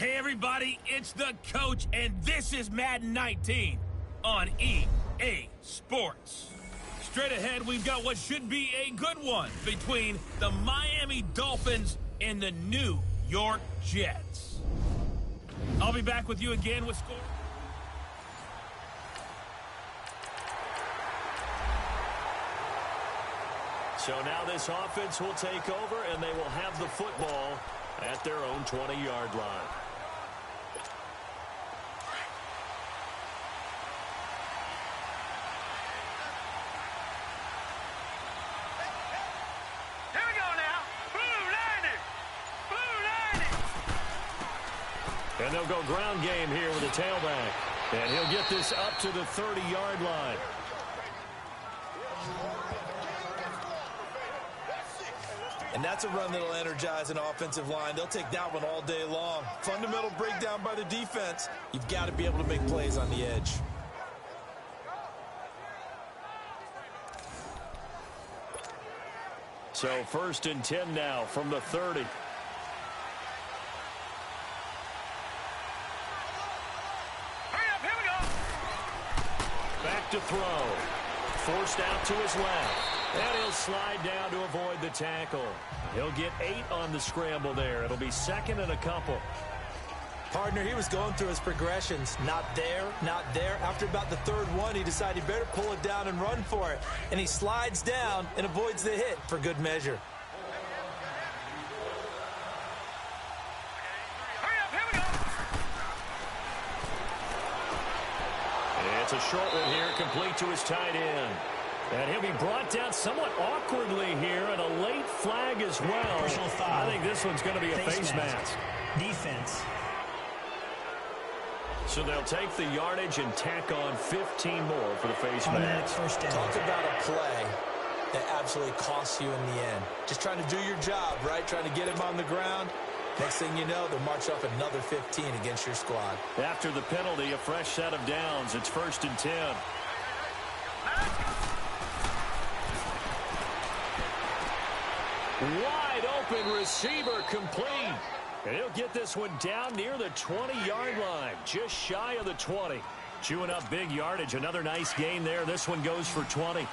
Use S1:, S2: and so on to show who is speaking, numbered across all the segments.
S1: Hey everybody, it's the coach, and this is Madden 19 on EA Sports. Straight ahead, we've got what should be a good one between the Miami Dolphins and the New York Jets. I'll be back with you again with score.
S2: So now this offense will take over, and they will have the football at their own 20-yard line.
S3: Here we go now. Blue 90.
S2: And they'll go ground game here with a tailback. And he'll get this up to the 30-yard line.
S4: And that's a run that'll energize an offensive line. They'll take that one all day long. Fundamental breakdown by the defense. You've got to be able to make plays on the edge.
S2: So 1st and 10 now from the 30.
S3: Hurry up, here we go.
S2: Back to throw. Forced out to his left. And he'll slide down to avoid the tackle. He'll get 8 on the scramble there. It'll be 2nd and a couple.
S4: Partner, he was going through his progressions. Not there, not there. After about the 3rd one, he decided he better pull it down and run for it. And he slides down and avoids the hit for good measure.
S3: Hurry up, here we go.
S2: And it's a short one here, complete to his tight end. And he'll be brought down somewhat awkwardly here, and a late flag as well.
S5: Personal foul.
S2: I think this one's going to be a face mask.
S5: Defense.
S2: So they'll take the yardage and tack on 15 more for the face
S5: Automatic
S2: mask.
S5: first down.
S4: Talk about a play that absolutely costs you in the end. Just trying to do your job, right? Trying to get him on the ground. Next thing you know, they'll march off another 15 against your squad.
S2: After the penalty, a fresh set of downs. It's 1st and 10. Wide open receiver complete. And he'll get this one down near the 20-yard line, just shy of the 20. Chewing up big yardage. Another nice gain there. This one goes for 20.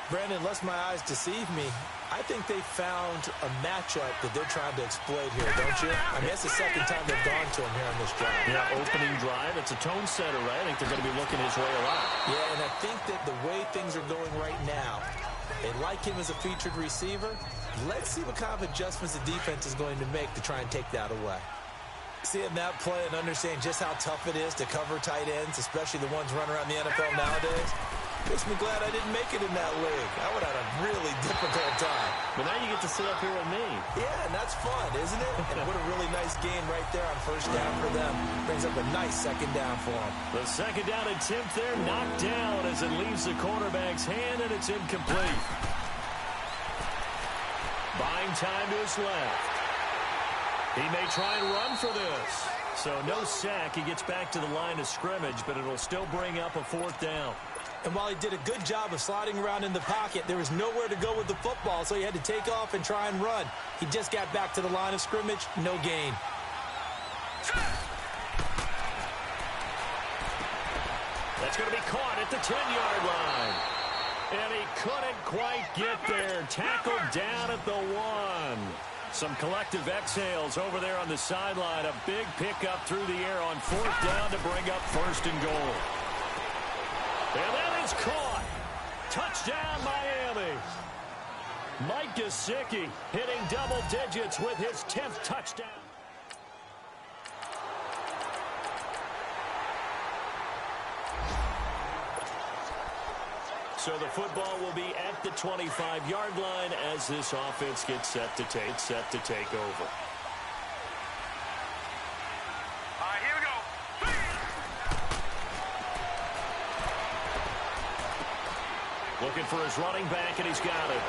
S4: Brandon, lest my eyes deceive me, I think they found a matchup that they're trying to exploit here, don't you? I mean, it's the 2nd time they've gone to him here on this drive.
S2: Yeah, opening drive. It's a tone setter, right? I think they're going to be looking his way a lot.
S4: Yeah, and I think that the way things are going right now, they like him as a featured receiver. Let's see what kind of adjustments the defense is going to make to try and take that away. Seeing that play and understanding just how tough it is to cover tight ends, especially the ones running around the NFL nowadays, makes me glad I didn't make it in that league. I would have had a really difficult time.
S2: But now you get to sit up here with me.
S4: Yeah, and that's fun, isn't it? And what a really nice gain right there on 1st down for them. Brings up a nice 2nd down for them.
S2: The 2nd down attempt there knocked down as it leaves the quarterback's hand, and it's incomplete. Buying time to his left. He may try and run for this. So no sack. He gets back to the line of scrimmage, but it'll still bring up a 4th down.
S4: And while he did a good job of sliding around in the pocket, there was nowhere to go with the football, so he had to take off and try and run. He just got back to the line of scrimmage, no gain.
S2: That's going to be caught at the 10-yard line. And he couldn't quite get there. Tackled down at the 1. Some collective exhales over there on the sideline. A big pickup through the air on 4th down to bring up 1st and goal. And that is caught. Touchdown, Miami. Mike Gesicki hitting double digits with his 10th touchdown. So the football will be at the 25-yard line as this offense gets set to take over.
S3: All right, here we go.
S2: Looking for his running back, and he's got it.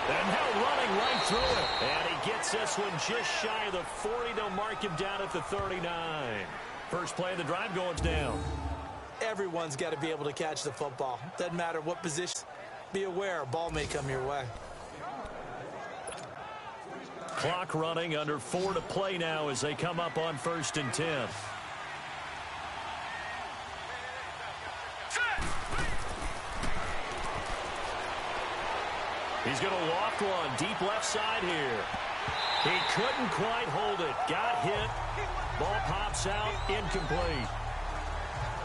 S2: And now running right through it. And he gets this one just shy of the 40. They'll mark him down at the 39. First play of the drive going down.
S4: Everyone's got to be able to catch the football. Doesn't matter what position. Be aware, a ball may come your way.
S2: Clock running, under 4 to play now as they come up on 1st and 10. He's going to loft one deep left side here. He couldn't quite hold it. Got hit. Ball pops out. Incomplete.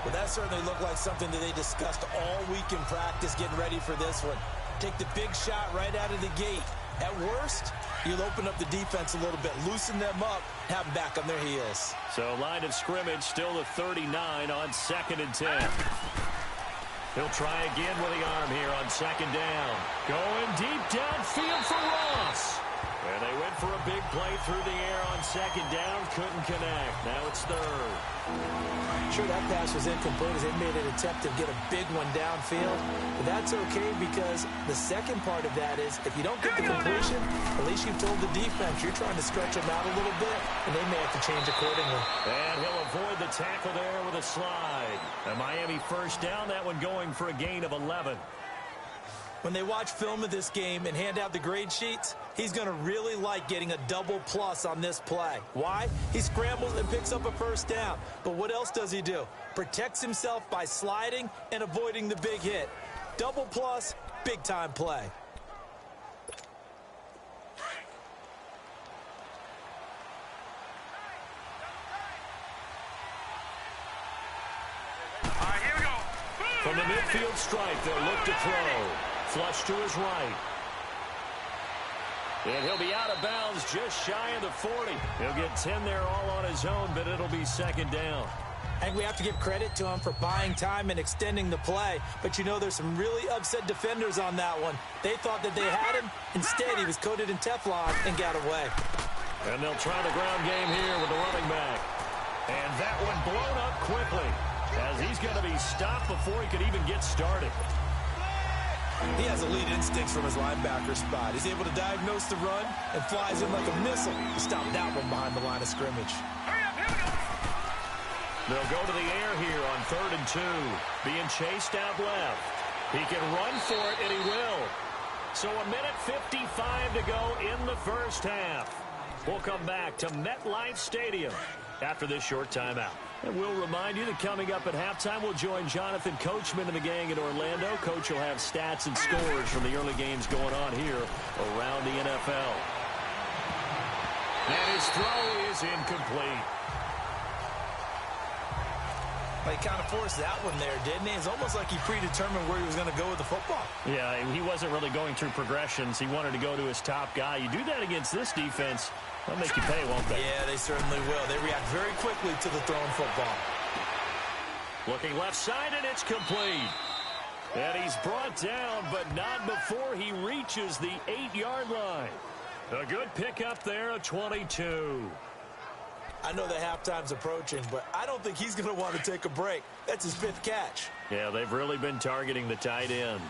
S4: Well, that certainly looked like something that they discussed all week in practice getting ready for this one. Take the big shot right out of the gate. At worst, you'll open up the defense a little bit, loosen them up, have them back on their heels.
S2: So line of scrimmage still the 39 on 2nd and 10. He'll try again with the arm here on 2nd down. Going deep downfield for Ross. And they went for a big play through the air on 2nd down. Couldn't connect. Now it's 3rd.
S4: Sure, that pass was incomplete as they made an attempt to get a big one downfield. But that's okay because the second part of that is if you don't get the completion, at least you've told the defense you're trying to stretch them out a little bit, and they may have to change accordingly.
S2: And he'll avoid the tackle there with a slide. A Miami 1st down, that one going for a gain of 11.
S4: When they watch film of this game and hand out the grade sheets, he's going to really like getting a double plus on this play. Why? He scrambles and picks up a 1st down. But what else does he do? Protects himself by sliding and avoiding the big hit. Double plus, big time play.
S3: All right, here we go.
S2: From the midfield stripe, they'll look to throw. Flush to his right. And he'll be out of bounds just shy of the 40. He'll get 10 there all on his own, but it'll be 2nd down.
S4: And we have to give credit to him for buying time and extending the play. But you know there's some really upset defenders on that one. They thought that they had him. Instead, he was coated in Teflon and got away.
S2: And they'll try the ground game here with the running back. And that one blown up quickly as he's going to be stopped before he could even get started.
S4: He has elite instincts from his linebacker spot. He's able to diagnose the run and flies in like a missile to stop that one behind the line of scrimmage.
S2: They'll go to the air here on 3rd and 2. Being chased out left. He can run for it, and he will. So 1:55 to go in the 1st half. We'll come back to MetLife Stadium after this short timeout. And we'll remind you that coming up at halftime, we'll join Jonathan Coachman and the gang in Orlando. Coach will have stats and scores from the early games going on here around the NFL. And his throw is incomplete.
S4: He kind of forced that one there, didn't he? It's almost like he predetermined where he was going to go with the football.
S2: Yeah, he wasn't really going through progressions. He wanted to go to his top guy. You do that against this defense, they'll make you pay, won't they?
S4: Yeah, they certainly will. They react very quickly to the thrown football.
S2: Looking left side, and it's complete. And he's brought down, but not before he reaches the 8-yard line. A good pickup there, a 22.
S4: I know the halftime's approaching, but I don't think he's going to want to take a break. That's his 5th catch.
S2: Yeah, they've really been targeting the tight end.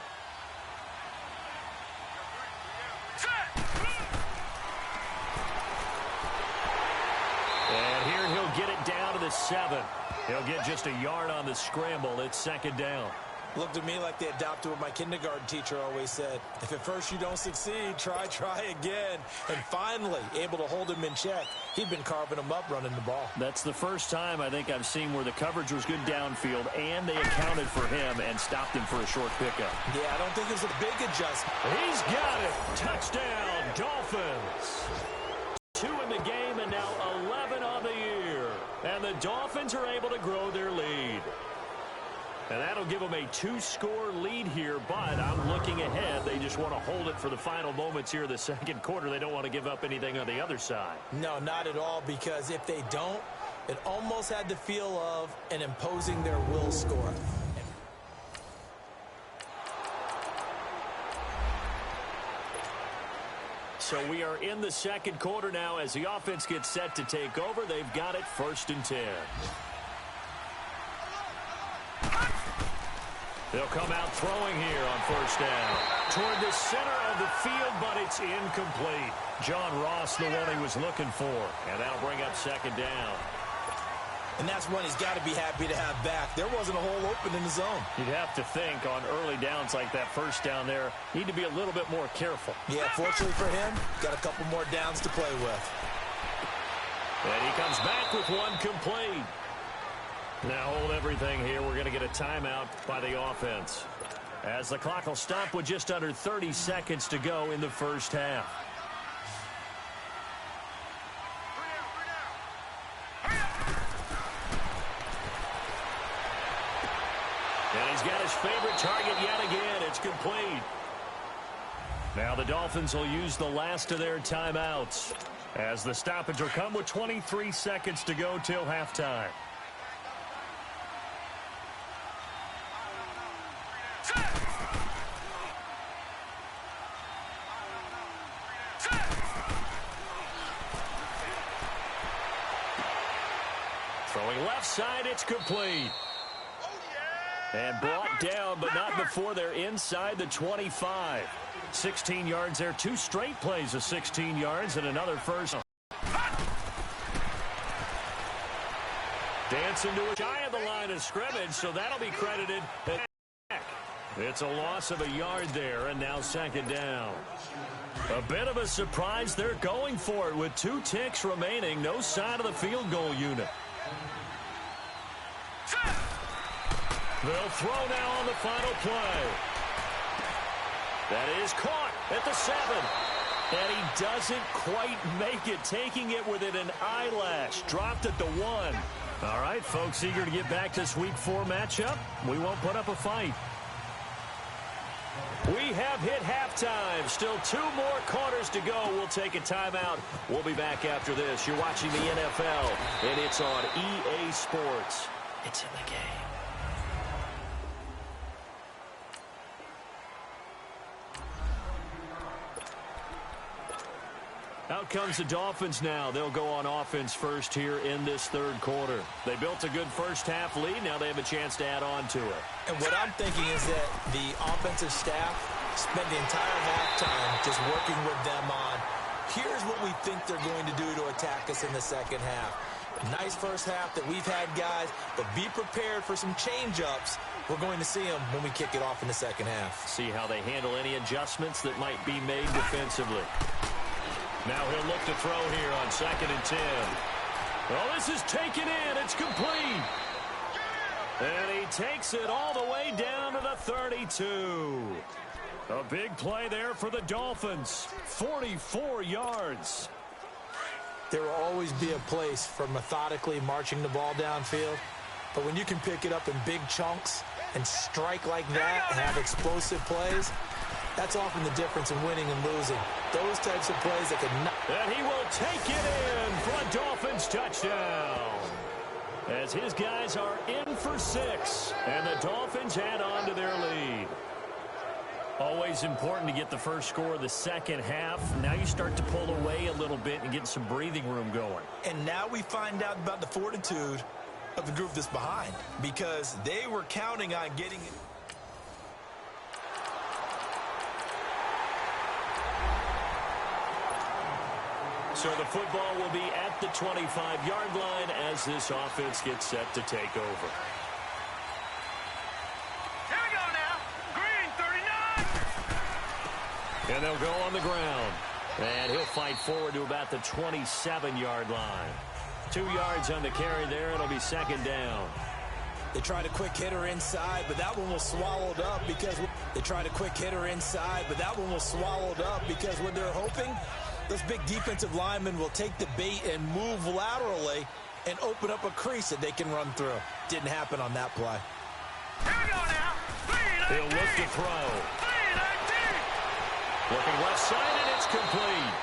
S2: And here he'll get it down to the 7. He'll get just a yard on the scramble. It's 2nd down.
S4: Looked to me like they adopted what my kindergarten teacher always said. If at first you don't succeed, try again. And finally, able to hold him in check. He'd been carving him up running the ball.
S2: That's the first time I think I've seen where the coverage was good downfield, and they accounted for him and stopped him for a short pickup.
S4: Yeah, I don't think it was a big adjustment.
S2: He's got it. Touchdown, Dolphins. 2 in the game and now 11 on the year. And the Dolphins are able to grow their lead. And that'll give them a 2-score lead here, but I'm looking ahead. They just want to hold it for the final moments here of the 2nd quarter. They don't want to give up anything on the other side.
S4: No, not at all, because if they don't, it almost had the feel of an imposing their will score.
S2: So we are in the 2nd quarter now as the offense gets set to take over. They've got it 1st and 10. They'll come out throwing here on 1st down. Toward the center of the field, but it's incomplete. John Ross, the one he was looking for. And that'll bring up 2nd down.
S4: And that's one he's got to be happy to have back. There wasn't a hole open in the zone.
S2: You'd have to think on early downs like that first down there, need to be a little bit more careful.
S4: Yeah, fortunately for him, got a couple more downs to play with.
S2: And he comes back with one complete. Now hold everything here. We're going to get a timeout by the offense, as the clock will stop with just under 30 seconds to go in the first half. And he's got his favorite target yet again. It's complete. Now the Dolphins will use the last of their timeouts, as the stoppage will come with 23 seconds to go till halftime. Throwing left side, it's complete. And brought down, but not before they're inside the 25. 16 yards there. Two straight plays of 16 yards and another first. Dancing to a shy of the line of scrimmage, so that'll be credited. It's a loss of a yard there, and now second down. A bit of a surprise. They're going for it with 2 ticks remaining. No sign of the field goal unit. They'll throw now on the final play. That is caught at the 7. And he doesn't quite make it, taking it within an eyelash. Dropped at the 1. All right, folks, eager to get back this Week 4 matchup. We won't put up a fight. We have hit halftime. Still 2 more quarters to go. We'll take a timeout. We'll be back after this. You're watching the NFL, and it's on EA Sports. It's in the game. Out comes the Dolphins now. They'll go on offense first here in this third quarter. They built a good first half lead. Now they have a chance to add on to it.
S4: And what I'm thinking is that the offensive staff spent the entire halftime just working with them on, here's what we think they're going to do to attack us in the second half. Nice first half that we've had, guys, but be prepared for some change-ups. We're going to see them when we kick it off in the second half.
S2: See how they handle any adjustments that might be made defensively. Now he'll look to throw here on 2nd and 10. Well, this is taken in. It's complete. And he takes it all the way down to the 32. A big play there for the Dolphins. 44 yards.
S4: There will always be a place for methodically marching the ball downfield. But when you can pick it up in big chunks and strike like that and have explosive plays, that's often the difference in winning and losing. Those types of plays that can knock.
S2: And he will take it in for a Dolphins touchdown, as his guys are in for 6, and the Dolphins add on to their lead. Always important to get the first score of the second half. Now you start to pull away a little bit and get some breathing room going.
S4: And now we find out about the fortitude of the group that's behind, because they were counting on getting it.
S2: So the football will be at the 25-yard line as this offense gets set to take over.
S3: Here we go now. Green, 39.
S2: And they'll go on the ground. And he'll fight forward to about the 27-yard line. 2 yards on the carry there. It'll be second down.
S4: They tried a quick hitter inside, but that one was swallowed up because they tried a quick hitter inside, but that one was swallowed up because what they're hoping, those big defensive linemen will take the bait and move laterally and open up a crease that they can run through. Didn't happen on that play.
S3: Here we go now.
S2: He'll look to throw. Looking left side, and it's complete.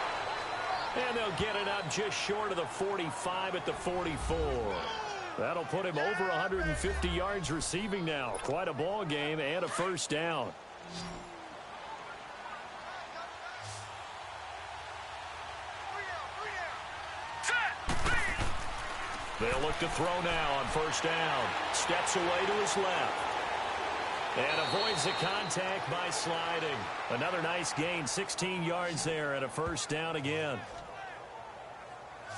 S2: And they'll get it up just short of the 45 at the 44. That'll put him over 150 yards receiving now. Quite a ball game and a first down. They'll look to throw now on first down. Steps away to his left. And avoids the contact by sliding. Another nice gain, 16 yards there, and a first down again.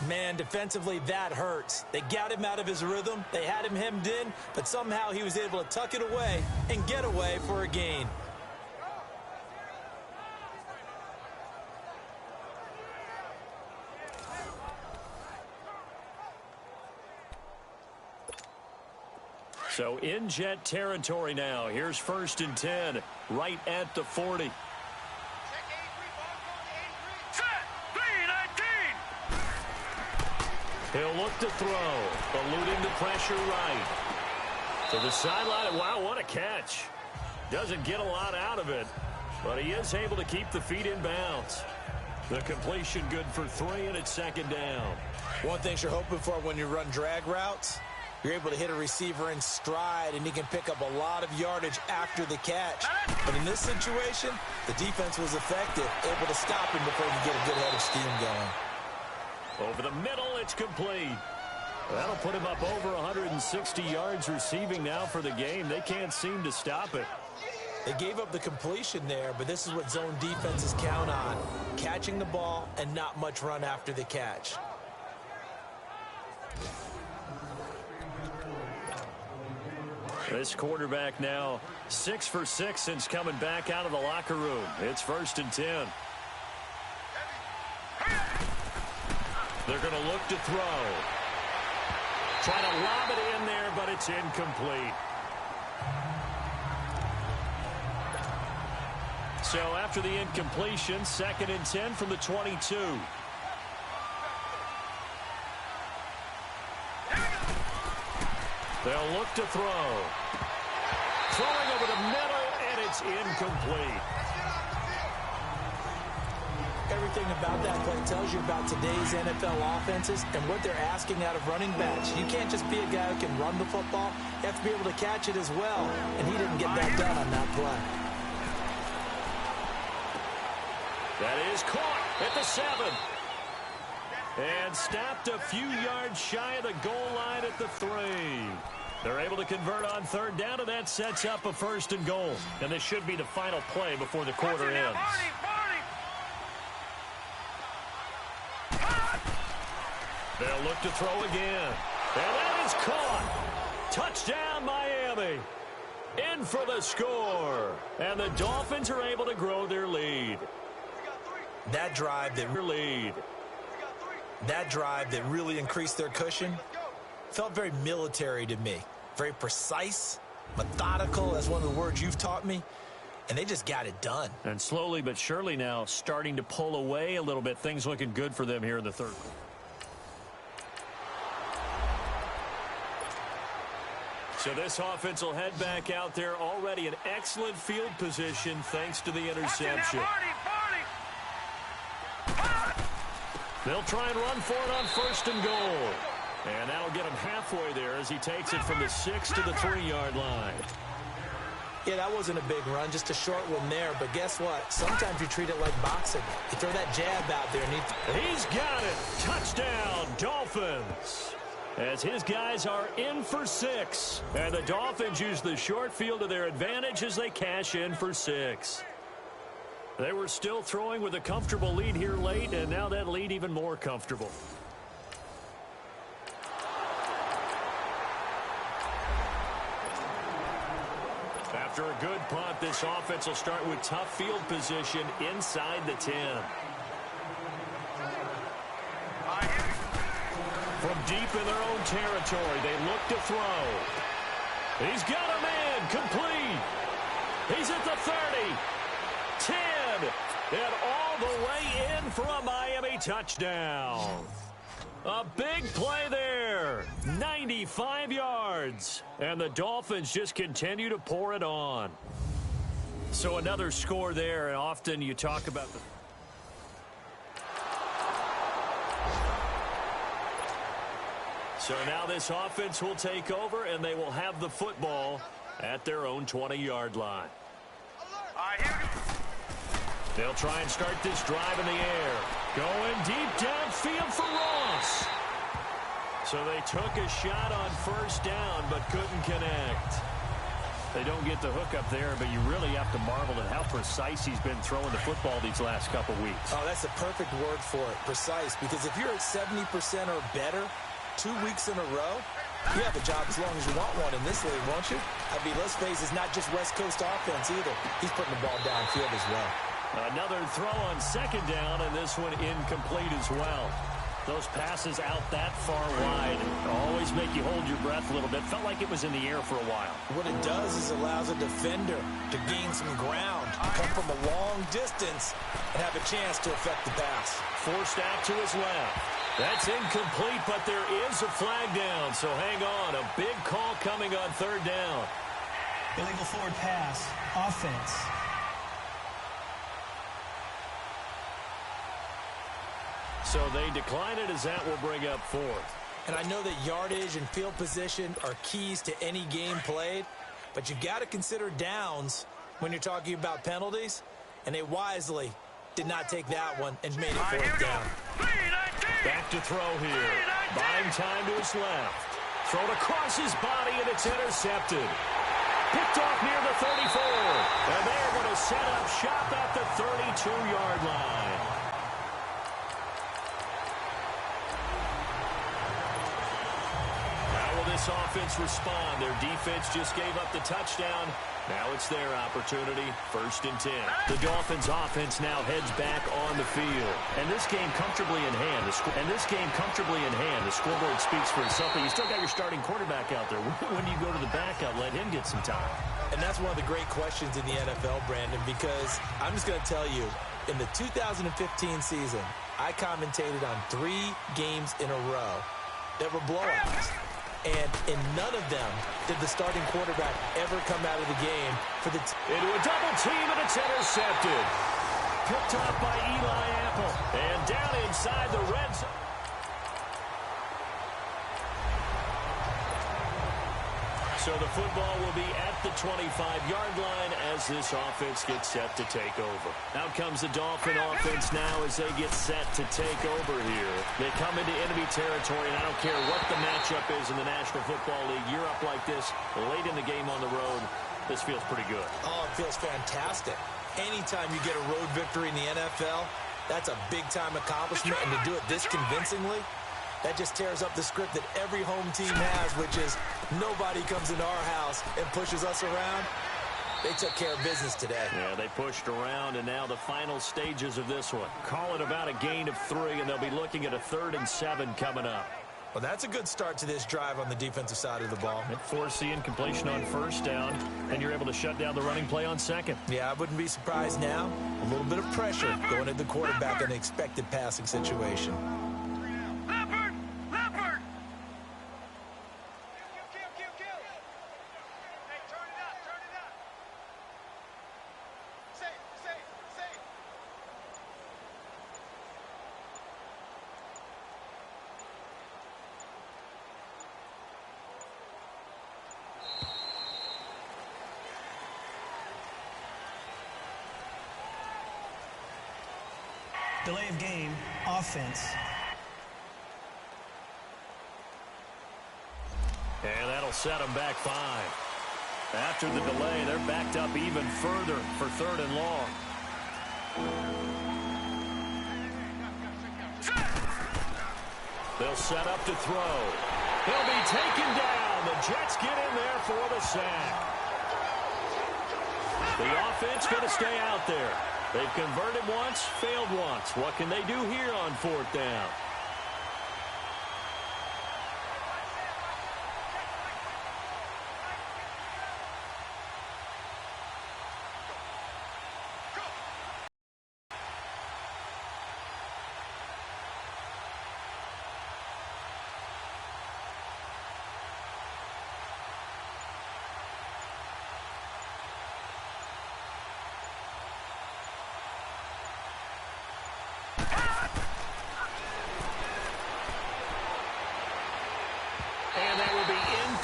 S4: Man, defensively, that hurts. They got him out of his rhythm. They had him hemmed in, but somehow he was able to tuck it away and get away for a gain.
S2: So in Jet territory now. Here's 1st and 10, right at the 40. He'll look to throw, eluding the pressure right. To the sideline. Wow, what a catch. Doesn't get a lot out of it, but he is able to keep the feet in bounds. The completion good for 3, and it's 2nd down.
S4: One thing you're hoping for when you run drag routes, you're able to hit a receiver in stride, and he can pick up a lot of yardage after the catch. But in this situation, the defense was effective, able to stop him before he could get a good head of steam going.
S2: Over the middle, it's complete. That'll put him up over 160 yards receiving now for the game. They can't seem to stop it.
S4: They gave up the completion there, but this is what zone defenses count on, catching the ball and not much run after the catch.
S2: This quarterback now 6 for 6 since coming back out of the locker room. It's 1st and 10. They're going to look to throw. Try to lob it in there, but it's incomplete. So after the incompletion, 2nd and 10 from the 22. They'll look to throw. Throwing over the middle, and it's incomplete.
S4: Everything about that play tells you about today's NFL offenses and what they're asking out of running backs. You can't just be a guy who can run the football. You have to be able to catch it as well, and he didn't get that done on that play.
S2: That is caught at the 7. And stopped a few yards shy of the goal line at the 3. They're able to convert on 3rd down, and that sets up a 1st and goal. And this should be the final play before the quarter ends. They'll look to throw again. And that is caught. Touchdown, Miami. In for the score. And the Dolphins are able to grow their lead.
S4: That drive that really increased their cushion felt very military to me. Very precise, methodical, that's one of the words you've taught me. And they just got it done.
S2: And slowly but surely now starting to pull away a little bit. Things looking good for them here in the 3rd. So this offense will head back out there, already in excellent field position thanks to the interception. They'll try and run for it on 1st and goal. And that'll get him halfway there as he takes it from the 6 to the 3-yard line.
S4: Yeah, that wasn't a big run, just a short one there. But guess what? Sometimes you treat it like boxing. You throw that jab out there. And
S2: he's got it. Touchdown, Dolphins. As his guys are in for 6. And the Dolphins use the short field to their advantage as they cash in for 6. They were still throwing with a comfortable lead here late, and now that lead even more comfortable. After a good punt, this offense will start with tough field position inside the 10. From deep in their own territory, they look to throw. He's got a man, complete. He's at the 30. 10, and all the way in for a Miami touchdown. A big play there, 95 yards, and the Dolphins just continue to pour it on. So another score there, and often you talk about the... So now this offense will take over, and they will have the football at their own 20-yard line. They'll try and start this drive in the air. Going deep downfield for Ross. So they took a shot on 1st down, but couldn't connect. They don't get the hook up there, but you really have to marvel at how precise he's been throwing the football these last couple weeks.
S4: Oh, that's the perfect word for it, precise, because if you're at 70% or better 2 weeks in a row, you have a job as long as you want one in this league, won't you? I mean, let's face it, it's not just West Coast offense either. He's putting the ball downfield as well.
S2: Another throw on second down, and this one incomplete as well. Those passes out that far wide always make you hold your breath a little bit. Felt like it was in the air for a while.
S4: What it does is allows a defender to gain some ground, come from a long distance, and have a chance to affect the pass.
S2: Forced out to his left. That's incomplete, but there is a flag down, so hang on. A big call coming on third down.
S5: Illegal forward pass, offense.
S2: So they decline it as that will bring up fourth.
S4: And I know that yardage and field position are keys to any game played, but you've got to consider downs when you're talking about penalties, and they wisely did not take that one and made it fourth down.
S2: Back to throw here. Buying time to his left. Thrown across his body, and it's intercepted. Picked off near the 34. And they're going to set up shop at the 32-yard line. How will this offense respond? Their defense just gave up the touchdown. Now it's their opportunity, 1st and 10. The Dolphins' offense now heads back on the field. And this game comfortably in hand. The scoreboard speaks for itself, but you still got your starting quarterback out there. When do you go to the backup, let him get some time?
S4: And that's one of the great questions in the NFL, Brandon, because I'm just going to tell you, in the 2015 season, I commentated on 3 games in a row that were blowouts. And in none of them did the starting quarterback ever come out of the game for the
S2: into a double team, and it's intercepted. Picked off by Eli Apple. And down inside the red zone. So the football will be at the 25-yard line as this offense gets set to take over. Out comes the Dolphin offense now as they get set to take over here. They come into enemy territory, and I don't care what the matchup is in the National Football League. You're up like this late in the game on the road. This feels pretty good.
S4: Oh, it feels fantastic. Anytime you get a road victory in the NFL, that's a big-time accomplishment, and to do it this convincingly, that just tears up the script that every home team has, which is nobody comes into our house and pushes us around. They took care of business today.
S2: Yeah, they pushed around, and now the final stages of this one. Call it about a gain of 3, and they'll be looking at a 3rd and 7 coming up.
S4: Well, that's a good start to this drive on the defensive side of the ball.
S2: Force the incompletion on 1st down, and you're able to shut down the running play on 2nd.
S4: Yeah, I wouldn't be surprised now. A little bit of pressure going at the quarterback in an expected passing situation.
S5: Delay of game, offense.
S2: And that'll set them back 5. After the delay, they're backed up even further for 3rd and long. They'll set up to throw. He'll be taken down. The Jets get in there for the sack. The offense going to stay out there. They've converted once, failed once. What can they do here on 4th down?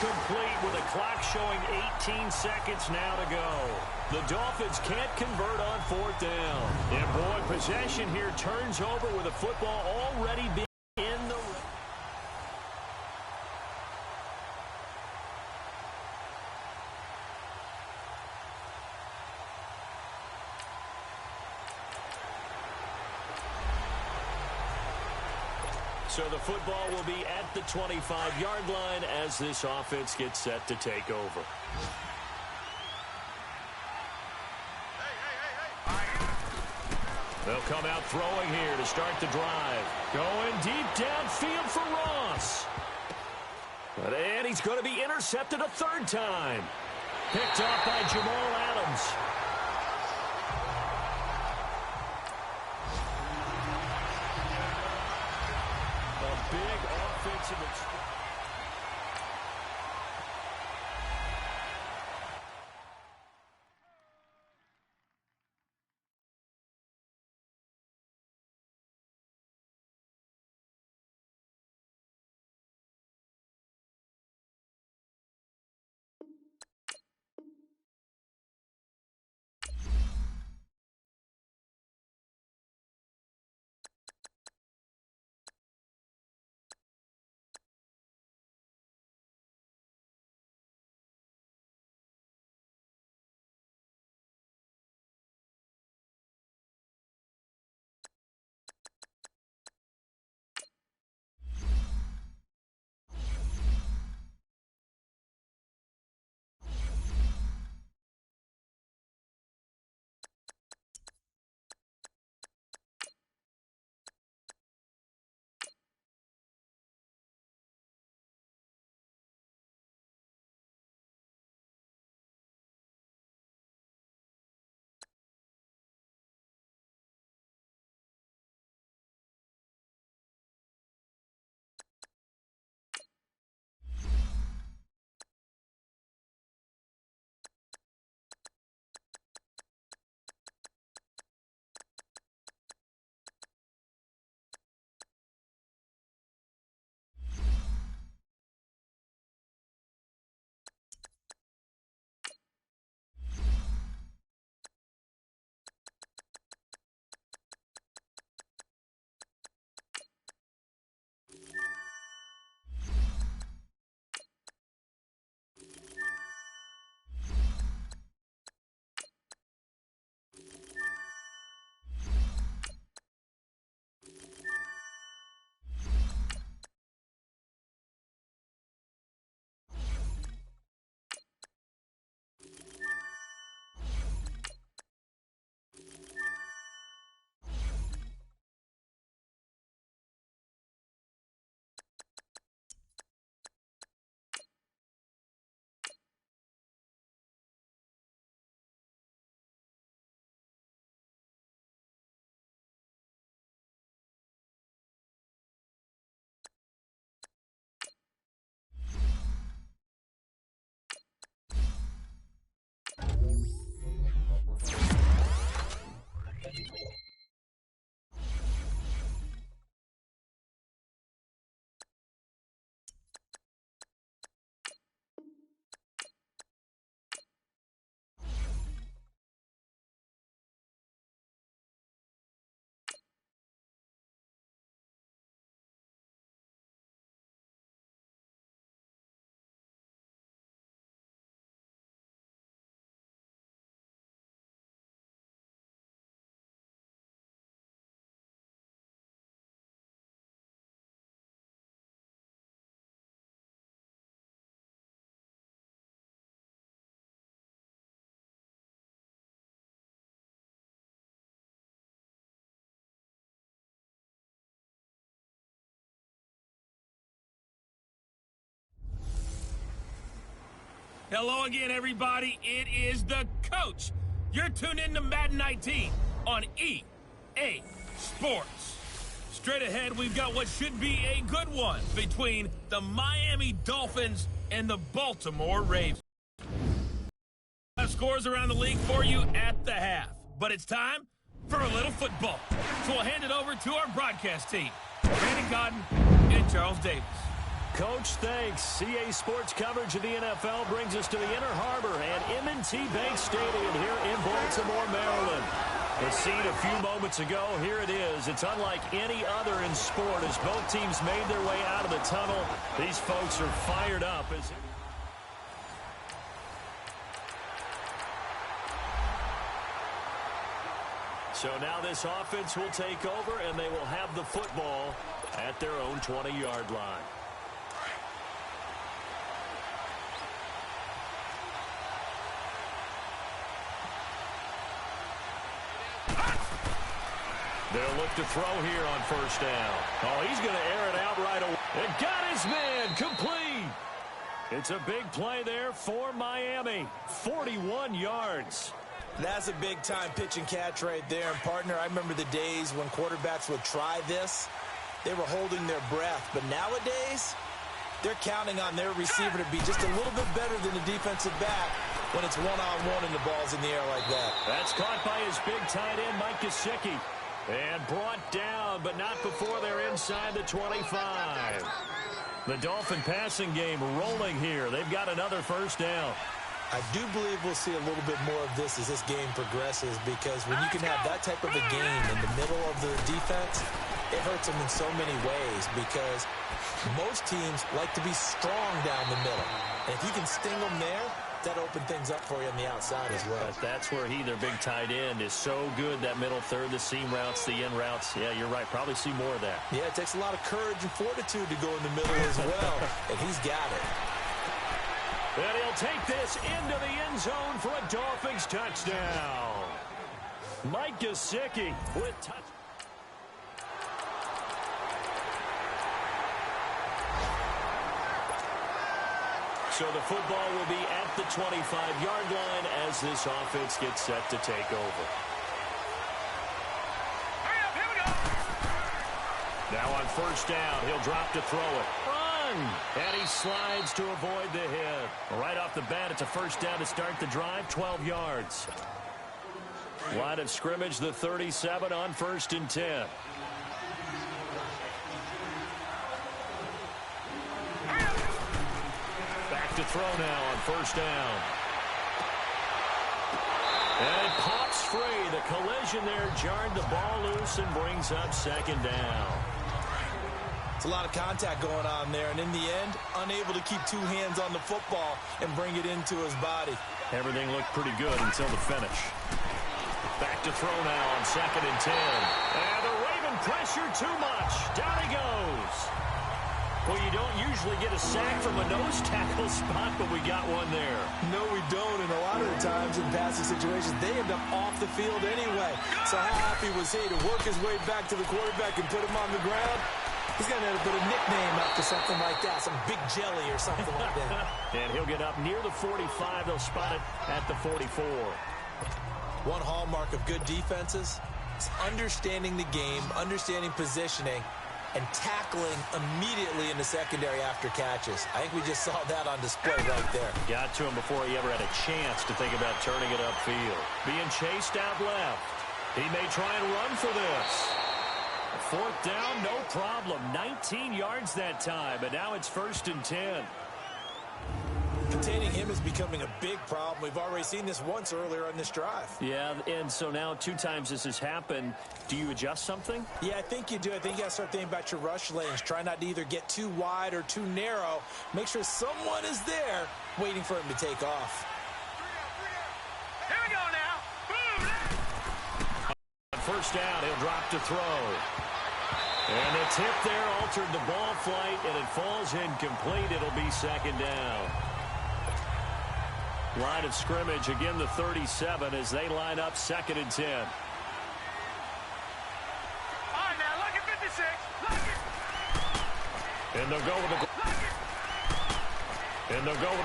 S2: Complete with a clock showing 18 seconds now to go. The Dolphins can't convert on 4th down. And boy, possession here turns over with a football already being in the... So the football will be at the 25-yard line as this offense gets set to take over. They'll come out throwing here to start the drive. Going deep downfield for Ross. And he's going to be intercepted a third time. Picked off by Jamal Adams. A big offensive...
S1: Hello again, everybody. It is the coach. You're tuned in to Madden 19 on EA Sports. Straight ahead, we've got what should be a good one between the Miami Dolphins and the Baltimore Ravens. Scores around the league for you at the half. But it's time for a little football. So we'll hand it over to our broadcast team, Brandon Godden and Charles Davis.
S2: Coach, thanks. CA Sports coverage of the NFL brings us to the Inner Harbor and M&T Bank Stadium here in Baltimore, Maryland. The scene a few moments ago, here it is. It's unlike any other in sport as both teams made their way out of the tunnel. These folks are fired up as... So now this offense will take over, and they will have the football at their own 20-yard line. They'll look to throw here on first down. Oh, he's going to air it out right away. And got his man complete. It's a big play there for Miami. 41 yards.
S4: That's a big-time pitch and catch right there. And, partner, I remember the days when quarterbacks would try this. They were holding their breath. But nowadays, they're counting on their receiver to be just a little bit better than the defensive back when it's one-on-one and the ball's in the air like that.
S2: That's caught by his big tight end, Mike Gesicki. And brought down, but not before they're inside the 25. The Dolphin passing game rolling here. They've got another first down.
S4: I do believe we'll see a little bit more of this as this game progresses, because when you can have that type of a game in the middle of the defense, it hurts them in so many ways, because most teams like to be strong down the middle. And if you can sting them there, that open things up for you on the outside as well.
S2: But that's where their big tight end, is so good. That middle third, the seam routes, the in routes. Yeah, you're right. Probably see more of that.
S4: Yeah, it takes a lot of courage and fortitude to go in the middle as well. And he's got it.
S2: And he'll take this into the end zone for a Dolphins touchdown. Mike Gesicki with touchdown. So the football will be at the 25-yard line as this offense gets set to take over.
S3: Here we go.
S2: Now on first down, he'll drop to throw it. Run! And he slides to avoid the hit. Right off the bat, it's a first down to start the drive, 12 yards. Line of scrimmage, the 37 on 1st and 10. To throw now on first down. And it pops free. The collision there jarred the ball loose and brings up second down.
S4: It's a lot of contact going on there, and in the end, unable to keep two hands on the football and bring it into his body.
S2: Everything looked pretty good until the finish. Back to throw now on 2nd and 10. And the Raven pressure too much. Down he goes. Well, you don't usually get a sack from a nose tackle spot, but we got one there.
S4: No, we don't, and a lot of the times in passing situations, they end up off the field anyway. So how happy was he to work his way back to the quarterback and put him on the ground? He's going to have to put a nickname after something like that, some Big Jelly or something like that.
S2: And he'll get up near the 45. They'll spot it at the 44.
S4: One hallmark of good defenses is understanding the game, understanding positioning, and tackling immediately in the secondary after catches. I think we just saw that on display right there.
S2: Got to him before he ever had a chance to think about turning it upfield. Being chased out left. He may try and run for this. 4th down, no problem. 19 yards that time, but now it's 1st and 10.
S4: Containing him is becoming a big problem. We've already seen this once earlier on this drive.
S2: Yeah, and so now 2 times this has happened. Do you adjust something?
S4: Yeah, I think you do. I think you got to start thinking about your rush lanes. Try not to either get too wide or too narrow. Make sure someone is there waiting for him to take off.
S3: Here we go now. Boom.
S2: First down, he'll drop to throw. And the tip there altered the ball flight, and it falls incomplete. It'll be 2nd down. Line of scrimmage, again the 37 as they line up 2nd and 10.
S3: All right, now, look at 56. Look it.
S2: And they'll go with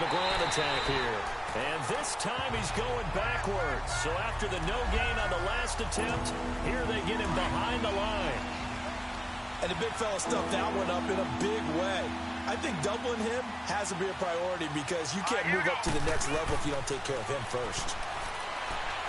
S2: the ground attack here. And this time he's going backwards. So after the no gain on the last attempt, here they get him behind the line.
S4: And the big fella stuffed that one up in a big way. I think doubling him has to be a priority, because you can't move up to the next level if you don't take care of him first.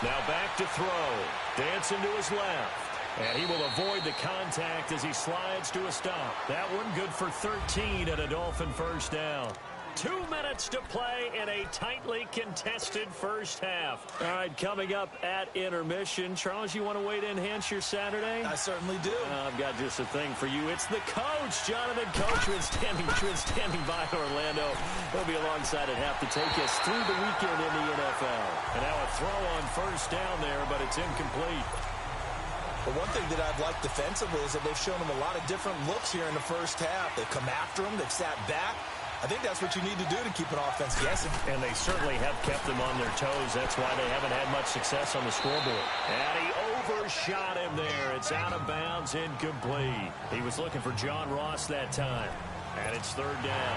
S2: Now back to throw. Dancing to his left. And he will avoid the contact as he slides to a stop. That one good for 13 and a Dolphin first down. 2 minutes to play in a tightly contested first half. All right, coming up at intermission. Charles, you want to wait in, enhance your Saturday?
S4: I certainly do.
S2: I've got just a thing for you. It's the coach, Jonathan Coachman, standing by Orlando. He'll be alongside at half to take us through the weekend in the NFL. And now a throw on first down there, but it's incomplete.
S4: But one thing that I've liked defensively is that they've shown them a lot of different looks here in the first half. They've come after them. They've sat back. I think that's what you need to do to keep an offense guessing.
S2: And they certainly have kept them on their toes. That's why they haven't had much success on the scoreboard. And he overshot him there. It's out of bounds, incomplete. He was looking for John Ross that time. And it's third down.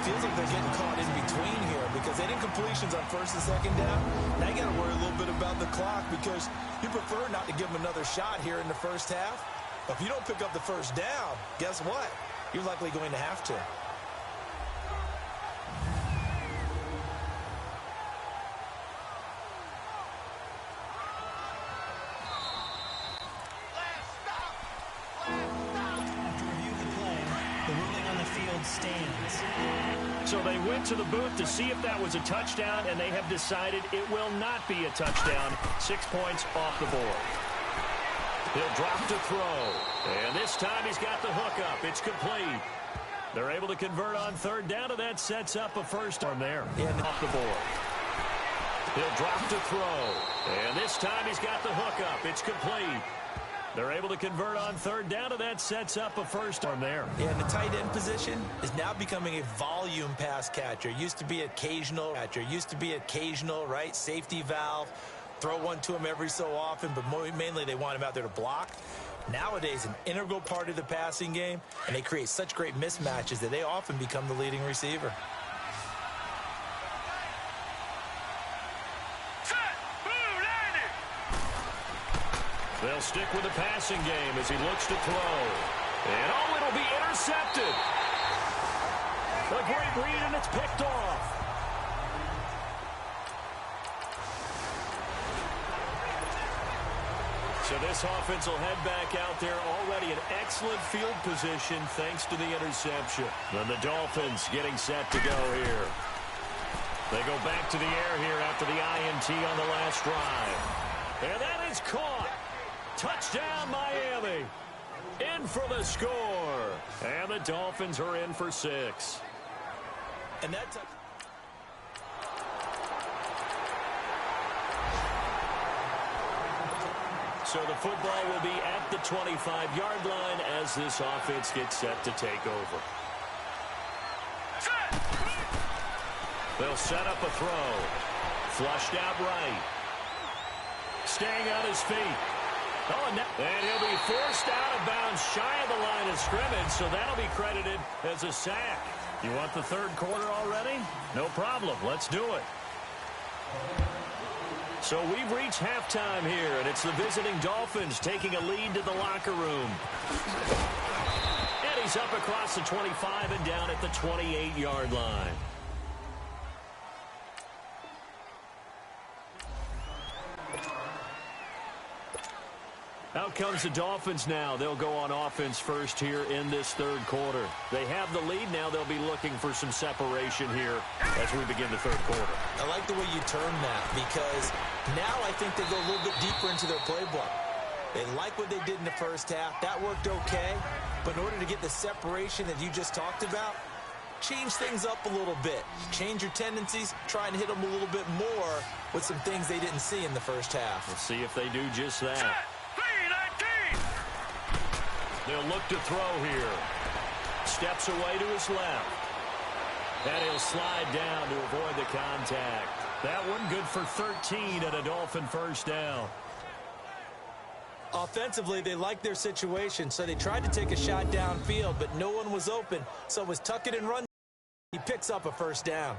S4: Feels like they're getting caught in between here because they didn't completions on first and second down. Now you got to worry a little bit about the clock because you prefer not to give them another shot here in the first half. But if you don't pick up the first down, guess what? You're likely going to have to.
S5: Stands.
S2: So they went to the booth to see if that was a touchdown, and they have decided it will not be a touchdown. 6 points off the board. He'll drop to throw, and this time he's got the hook up. It's complete. They're able to convert on third down, and that sets up a first on there. Off the board. He'll drop to throw, and this time he's got the hook up. It's complete. They're able to convert on third down, and that sets up a first on there.
S4: Yeah, and the tight end position is now becoming a volume pass catcher. Used to be occasional, right? Safety valve. Throw one to him every so often, but mainly they want him out there to block. Nowadays, an integral part of the passing game, and they create such great mismatches that they often become the leading receiver.
S2: They'll stick with the passing game as he looks to throw. And, oh, it'll be intercepted. A great read, and it's picked off. So this offense will head back out there, already in excellent field position thanks to the interception. And the Dolphins getting set to go here. They go back to the air here after the INT on the last drive. And that is caught. Touchdown, Miami. In for the score. And the Dolphins are in for 6.
S4: And that's
S2: So the football will be at the 25-yard line as this offense gets set to take over. They'll set up a throw. Flushed out right. Staying on his feet. Oh, and he'll be forced out of bounds shy of the line of scrimmage, so that'll be credited as a sack. You want the third quarter already? No problem. Let's do it. So we've reached halftime here, and it's the visiting Dolphins taking a lead to the locker room. And he's up across the 25 and down at the 28-yard line. Out comes the Dolphins now. They'll go on offense first here in this third quarter. They have the lead now. They'll be looking for some separation here as we begin the third quarter.
S4: I like the way you term that because now I think they go a little bit deeper into their playbook. They like what they did in the first half. That worked okay. But in order to get the separation that you just talked about, change things up a little bit. Change your tendencies. Try and hit them a little bit more with some things they didn't see in the first half.
S2: We'll see if they do just that. They'll look to throw here. Steps away to his left. And he'll slide down to avoid the contact. That one good for 13 and a Dolphin first down.
S4: Offensively, they like their situation, so they tried to take a shot downfield, but no one was open, so it was tuck it and run. He picks up a first down.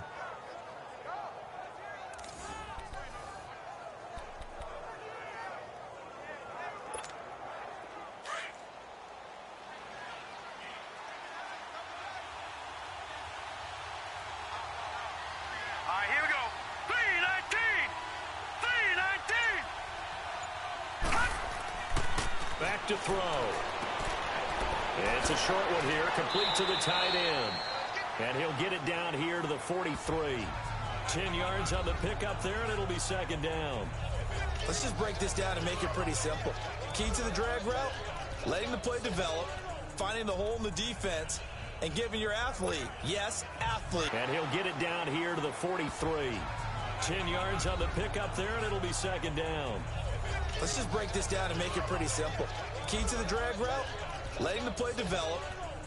S2: To throw. It's a short one here, complete to the tight end. And he'll get it down here to the 43. 10 yards on the pickup there, and it'll be second down.
S4: Let's just break this down and make it pretty simple. Key to the drag route, letting the play develop, finding the hole in the defense, and giving your athlete, yes, athlete.
S2: And he'll get it down here to the 43. 10 yards on the pickup there, and it'll be second down.
S4: Let's just break this down and make it pretty simple. Key to the drag route, letting the play develop,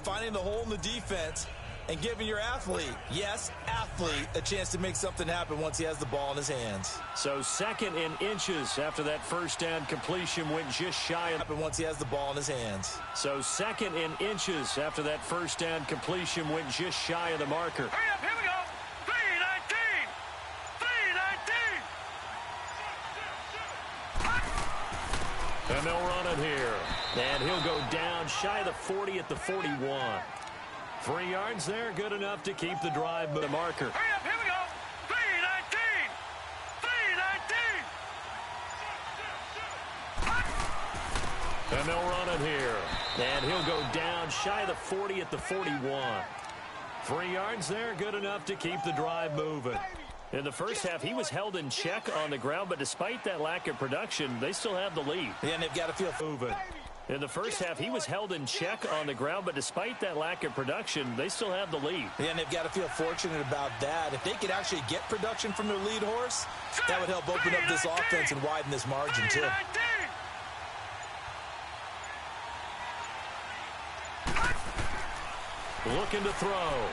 S4: finding the hole in the defense, and giving your athlete, yes, athlete, a chance to make something happen once he has the ball in his hands.
S2: So 2nd and inches after that first down completion went just shy of
S4: once he has the ball in his hands.
S2: So 2nd and inches after that first down completion went just shy of the marker.
S3: Hurry up, here we go. 3-19. 3-19.
S2: And they'll run it here. And he'll go down shy of the 40 at the 41. 3 yards there, good enough to keep the drive but the marker.
S3: Hurry up, here we go. 3-19. 3-19.
S2: And they'll run it here. And he'll go down shy of the 40 at the 41. 3 yards there, good enough to keep the drive moving. In the first half, he was held in check on the ground, but despite that lack of production, they still have the lead.
S4: Yeah, and they've got to feel
S2: moving. In the first half, he was held in check on the ground, but despite that lack of production, they still have the lead.
S4: Yeah, and they've got to feel fortunate about that. If they could actually get production from their lead horse, that would help open up this offense and widen this margin, too.
S2: Looking to throw.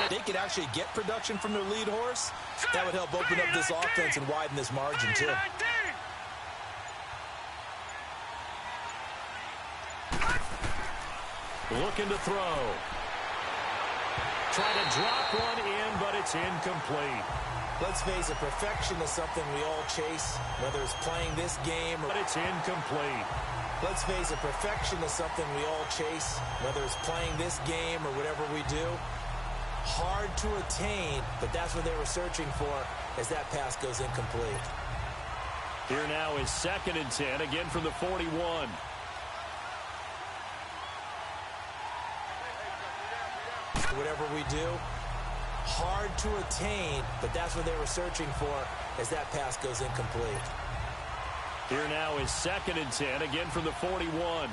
S4: They could actually get production from their lead horse, that would help open up this offense and widen this margin, too.
S2: Looking to throw. Try to drop one in, but it's incomplete.
S4: Let's face it, perfection is something we all chase, whether it's playing this game or...
S2: But it's incomplete.
S4: Let's face it, perfection is something we all chase, whether it's playing this game or whatever we do. Hard to attain, but that's what they were searching for as that pass goes incomplete.
S2: Here now is 2nd and 10, again from the 41.
S4: Whatever we do, hard to attain, but that's what they were searching for as that pass goes incomplete.
S2: Here now is 2nd and 10, again from the 41.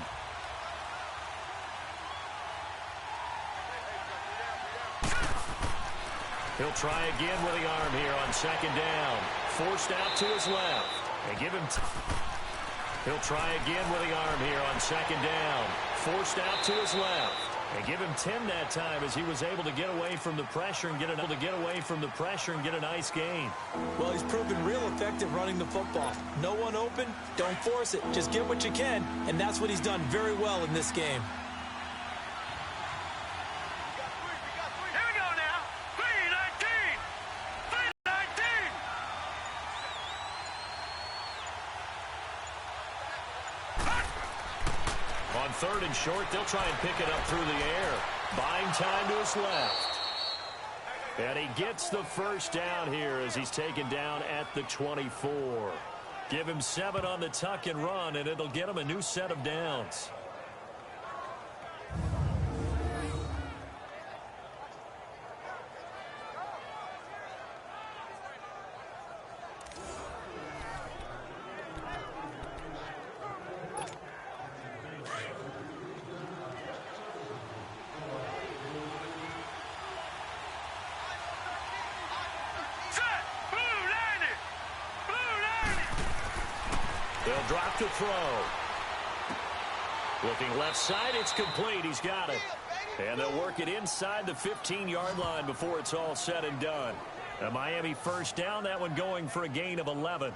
S2: He'll try again with the arm here on 2nd down. Forced out to his left. And give him... He'll try again with the arm here on 2nd down. Forced out to his left. And give him 10 that time as he was able to get away from the pressure and get a nice gain.
S4: Well, he's proven real effective running the football. No one open, don't force it. Just get what you can, and that's what he's done very well in this game.
S3: Here we go now. 3-19. 3-19.
S2: On 3rd and short, they'll try and pick it up through the air. Buying time to his left. And he gets the first down here as he's taken down at the 24. Give him 7 on the tuck and run, and it'll get him a new set of downs. They'll drop to throw. Looking left side, it's complete. He's got it. And they'll work it inside the 15-yard line before it's all said and done. A Miami first down, that one going for a gain of 11.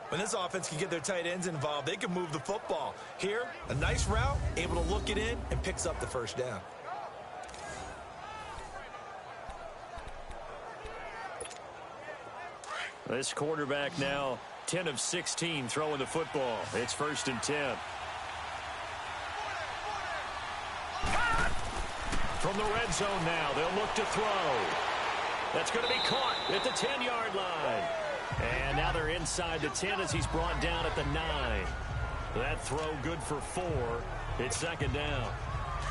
S4: When this offense can get their tight ends involved, they can move the football. Here, a nice route, able to look it in, and picks up the first down.
S2: This quarterback now 10 of 16 throwing the football. It's 1st and 10. From the red zone now, they'll look to throw. That's going to be caught at the 10-yard line. And now they're inside the 10 as he's brought down at the 9. That throw good for 4. It's 2nd down.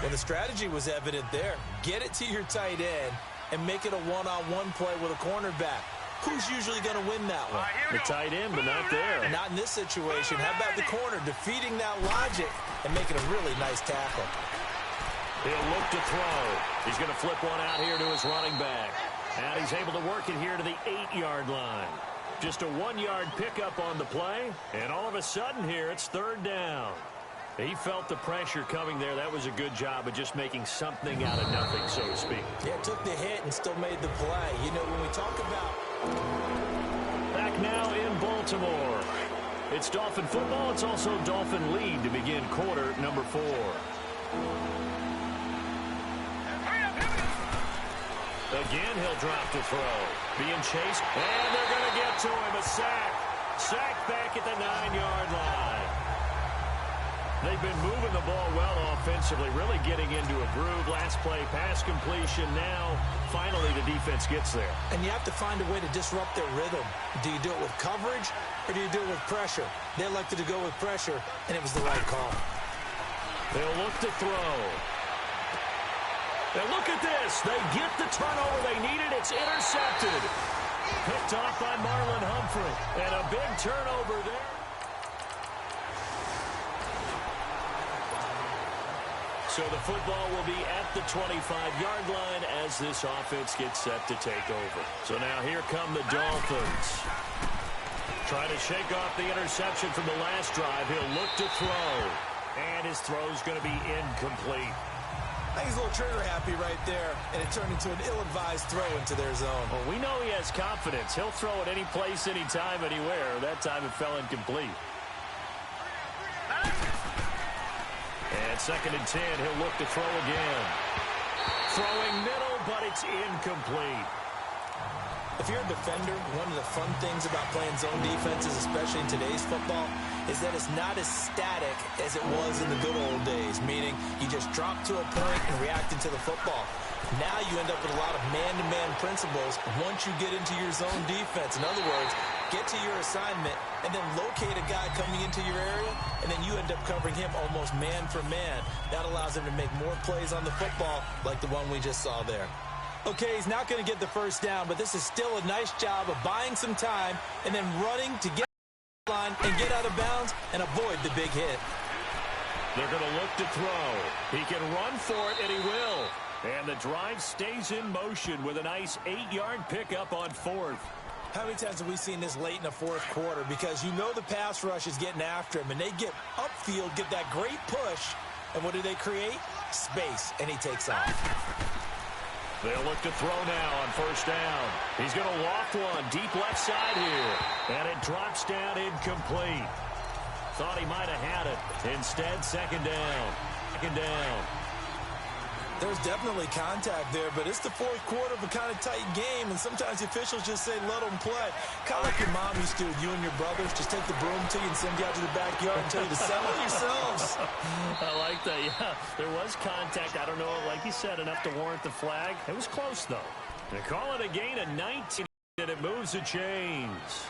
S4: Well, the strategy was evident there. Get it to your tight end and make it a one-on-one play with a cornerback. Who's usually going to win that one?
S2: The tight end, but not there.
S4: Not in this situation. How about the corner defeating that logic and making a really nice tackle?
S2: He'll look to throw. He's going to flip one out here to his running back. And he's able to work it here to the 8-yard line. Just a 1-yard pickup on the play, and all of a sudden here, it's third down. He felt the pressure coming there. That was a good job of just making something out of nothing, so to speak.
S4: Yeah, took the hit and still made the play. You know, when we talk about...
S2: Back now in Baltimore. It's Dolphin football. It's also Dolphin lead to begin quarter number 4. Again, he'll drop to throw. Being chased, and they're going to get to him. A sack. Sack back at the 9-yard line. They've been moving the ball well offensively, really getting into a groove. Last play, pass completion. Now, finally, the defense gets there.
S4: And you have to find a way to disrupt their rhythm. Do you do it with coverage, or do you do it with pressure? They elected to go with pressure, and it was the right call.
S2: They'll look to throw. And look at this. They get the turnover they needed. It's intercepted. Picked off by Marlon Humphrey. And a big turnover there. So the football will be at the 25-yard line as this offense gets set to take over. So now here come the Dolphins. Trying to shake off the interception from the last drive. He'll look to throw. And his throw's going to be incomplete.
S4: I think he's a little trigger happy right there, and it turned into an ill-advised throw into their zone.
S2: Well, we know he has confidence. He'll throw it any place, anytime, anywhere. That time it fell incomplete. And 2nd and 10, he'll look to throw again. Throwing middle, but it's incomplete.
S4: If you're a defender, one of the fun things about playing zone defenses, especially in today's football, is that it's not as static as it was in the good old days, meaning you just drop to a point and react into the football. Now you end up with a lot of man-to-man principles once you get into your zone defense. In other words, get to your assignment and then locate a guy coming into your area, and then you end up covering him almost man for man. That allows him to make more plays on the football like the one we just saw there. Okay, he's not going to get the first down, but this is still a nice job of buying some time and then running to get the line and get out of bounds and avoid the big hit.
S2: They're going to look to throw. He can run for it, and he will. And the drive stays in motion with a nice 8-yard pickup on 4th.
S4: How many times have we seen this late in the 4th quarter? Because you know the pass rush is getting after him, and they get upfield, get that great push, and what do they create? Space, and he takes off.
S2: They'll look to throw now on 1st down. He's going to loft one deep left side here. And it drops down incomplete. Thought he might have had it. Instead, 2nd down. 2nd down.
S4: There's definitely contact there, but it's the 4th quarter of a kind of tight game, and sometimes the officials just say, let them play. Kind of like your mom used to with you and your brothers. Just take the broom to you and send you out to the backyard and tell you to settle yourselves.
S2: I like that, yeah. There was contact. I don't know, like you said, enough to warrant the flag. It was close, though. They call it a gain of 19, and it moves the chains.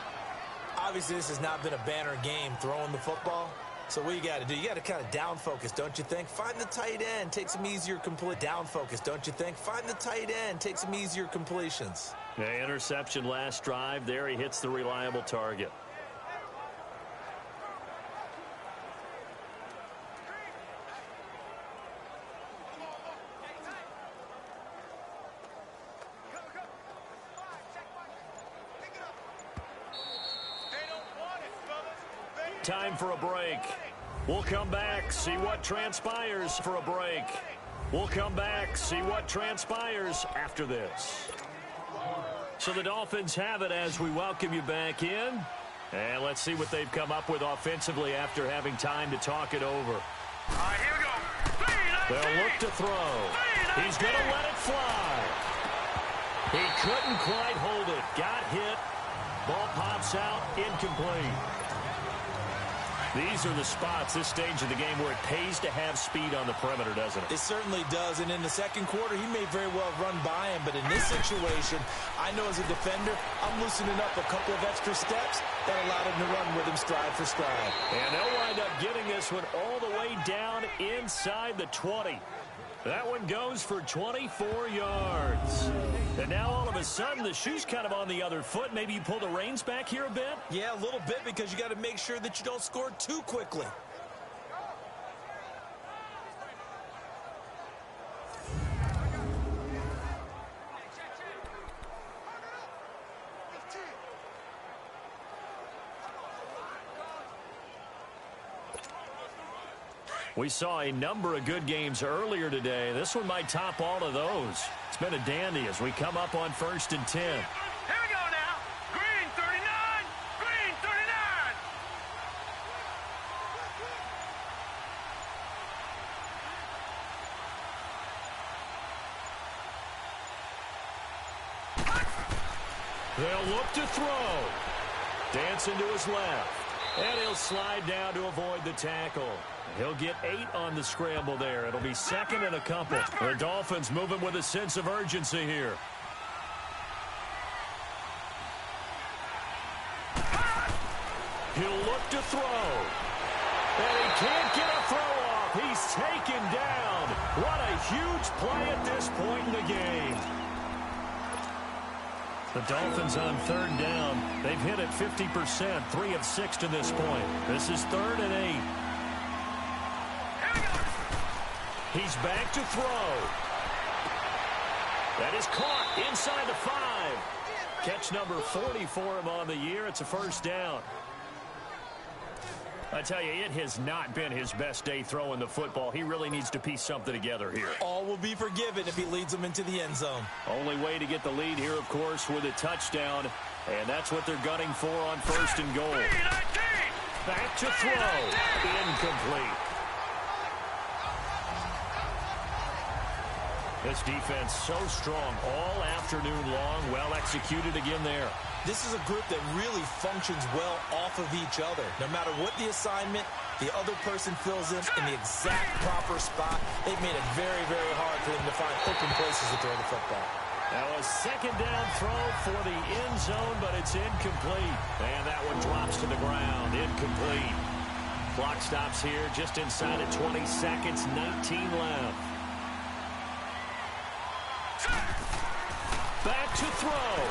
S4: Obviously, this has not been a banner game throwing the football. So what you got to do, you got to kind of down focus, don't you think? Find the tight end, take some easier down focus, don't you think? Find the tight end, take some easier completions.
S2: The interception last drive. There he hits the reliable target. Time for a break. We'll come back, see what transpires for a break. We'll come back, see what transpires after this. So the Dolphins have it as we welcome you back in. And let's see what they've come up with offensively after having time to talk it over.
S3: All right, here we go.
S2: They'll look to throw. He's going to let it fly. He couldn't quite hold it. Got hit. Ball pops out. Incomplete. These are the spots, this stage of the game, where it pays to have speed on the perimeter, doesn't it?
S4: It certainly does, and in the 2nd quarter, he may very well run by him, but in this situation, I know as a defender, I'm loosening up a couple of extra steps that allowed him to run with him stride for stride.
S2: And they'll wind up getting this one all the way down inside the 20. That one goes for 24 yards. And now all of a sudden the shoe's kind of on the other foot. Maybe you pull the reins back here a bit?
S4: Yeah, a little bit, because you got to make sure that you don't score too quickly.
S2: We saw a number of good games earlier today. This one might top all of those. It's been a dandy as we come up on 1st and 10.
S3: Here we go now. Green 39. Green 39.
S2: They'll look to throw. Dancing to his left. And he'll slide down to avoid the tackle. He'll get 8 on the scramble there. It'll be 2nd and a couple. The Dolphins moving with a sense of urgency here. He'll look to throw. And he can't get a throw off. He's taken down. What a huge play at this point in the game. The Dolphins on 3rd down. They've hit it 50%, 3 of 6 to this point. This is 3rd and 8. He's back to throw. That is caught inside the 5. Catch number 40 for him on the year. It's a 1st down. I tell you, it has not been his best day throwing the football. He really needs to piece something together here.
S4: All will be forgiven if he leads them into the end zone.
S2: Only way to get the lead here, of course, with a touchdown. And that's what they're gunning for on 1st and goal. Back to throw. Incomplete. This defense so strong all afternoon long. Well executed again there.
S4: This is a group that really functions well off of each other. No matter what the assignment, the other person fills in the exact proper spot. They've made it very, very hard for them to find open places to throw the football.
S2: Now a 2nd down throw for the end zone, but it's incomplete. And that one drops to the ground. Incomplete. Clock stops here just inside of 20 seconds, 19 left. Back to throw.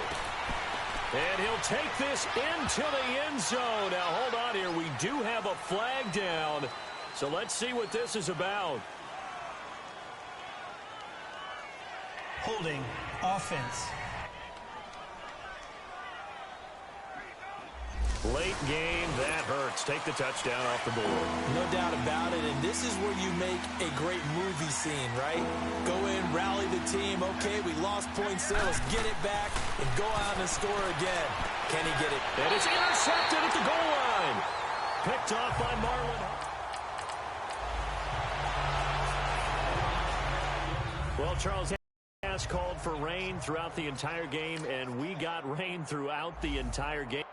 S2: And he'll take this into the end zone. Now, hold on here. We do have a flag down. So let's see what this is about.
S5: Holding offense.
S2: Late game, that hurts. Take the touchdown off the board.
S4: No doubt about it, and this is where you make a great movie scene, right? Go in, rally the team. Okay, we lost points there. Let's get it back and go out and score again. Can he get it?
S2: It is intercepted at the goal line. Picked off by Marlon. Well, Charles has called for rain throughout the entire game, and we got rain throughout the entire game.